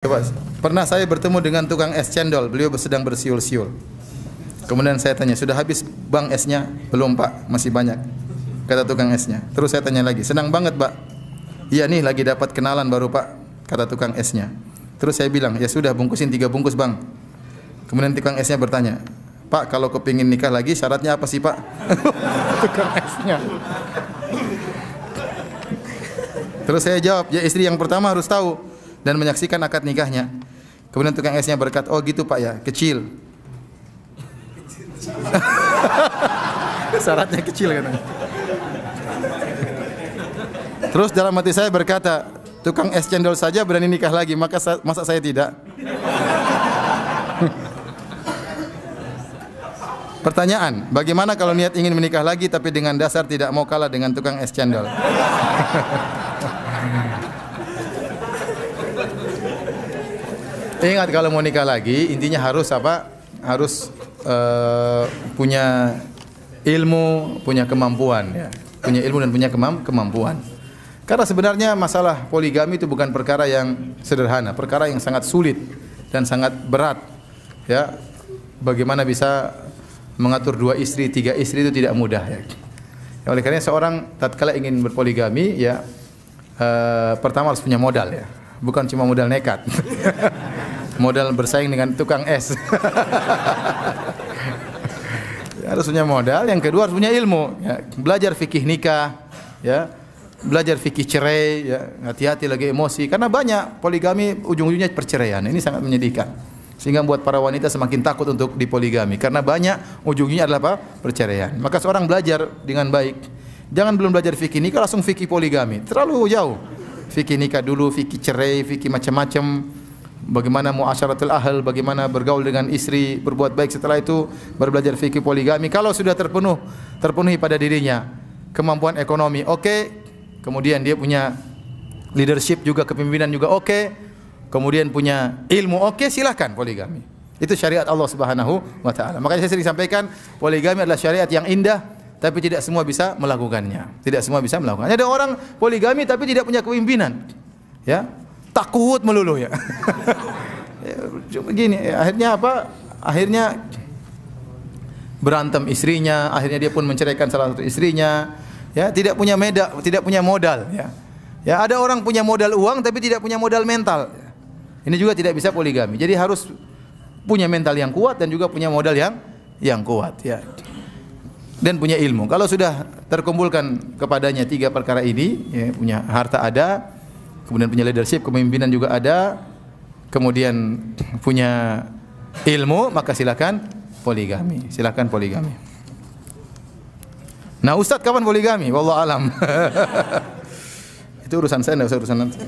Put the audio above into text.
Coba, pernah saya bertemu dengan tukang es cendol, beliau sedang bersiul-siul. Kemudian saya tanya, sudah habis bang esnya? Belum pak, masih banyak, kata tukang esnya. Terus saya tanya lagi, senang banget pak? Iya nih lagi dapat kenalan baru pak, kata tukang esnya. Terus saya bilang, ya sudah bungkusin 3 bungkus bang. Kemudian tukang esnya bertanya, pak kalau kepingin nikah lagi syaratnya apa sih pak? Tukang esnya. Terus saya jawab, ya istri yang pertama harus tahu dan menyaksikan akad nikahnya. Kemudian tukang esnya berkata, oh gitu pak ya, kecil. Syaratnya kecil katanya. Terus dalam hati saya berkata, tukang es cendol saja berani nikah lagi, masa saya tidak? Pertanyaan, bagaimana kalau niat ingin menikah lagi tapi dengan dasar tidak mau kalah dengan tukang es cendol? Ingat kalau mau nikah lagi, intinya harus apa? Harus punya ilmu, punya kemampuan, ya. Punya ilmu dan punya kemampuan. Karena sebenarnya masalah poligami itu bukan perkara yang sederhana, perkara yang sangat sulit dan sangat berat. Ya, bagaimana bisa mengatur 2 istri, 3 istri itu tidak mudah. Ya. Oleh karena seorang tatkala ingin berpoligami, ya pertama harus punya modal, ya. Bukan cuma modal nekat. Modal bersaing dengan tukang es. Harus punya modal. Yang kedua harus punya ilmu, ya. Belajar fikih nikah, ya. Belajar fikih cerai, ya. Hati-hati lagi emosi karena banyak poligami ujung-ujungnya perceraian. Ini sangat menyedihkan. Sehingga membuat para wanita semakin takut untuk dipoligami karena banyak ujungnya adalah apa? Perceraian. Maka seorang belajar dengan baik. Jangan belum belajar fikih nikah langsung fikih poligami. Terlalu jauh. Fikih nikah dulu, fikih cerai, fikih macam-macam. Bagaimana muasyaratul ahl, bagaimana bergaul dengan istri, berbuat baik, setelah itu baru belajar fikih poligami. Kalau sudah terpenuhi pada dirinya kemampuan ekonomi, oke. Kemudian dia punya leadership juga, kepemimpinan juga, oke. Kemudian punya ilmu, oke, silahkan poligami. Itu syariat Allah Subhanahu wa taala. Makanya saya sering sampaikan, poligami adalah syariat yang indah, tapi tidak semua bisa melakukannya. Tidak semua bisa melakukannya. Ada orang poligami tapi tidak punya kepemimpinan. Ya. Takut melulu, ya. Begini, akhirnya apa? Akhirnya berantem istrinya, akhirnya dia pun menceraikan salah satu istrinya. Ya, tidak punya modal, ya. Ya, ada orang punya modal uang tapi tidak punya modal mental. Ini juga tidak bisa poligami. Jadi harus punya mental yang kuat dan juga punya modal yang kuat, ya. Dan punya ilmu. Kalau sudah terkumpulkan kepadanya 3 perkara ini, ya, punya harta ada, kemudian punya leadership, kepemimpinan juga ada, kemudian punya ilmu, maka silakan poligami. Silakan poligami. Nah, Ustaz kapan poligami? Wallahu alam. Itu urusan saya, enggak usah urusan nanti.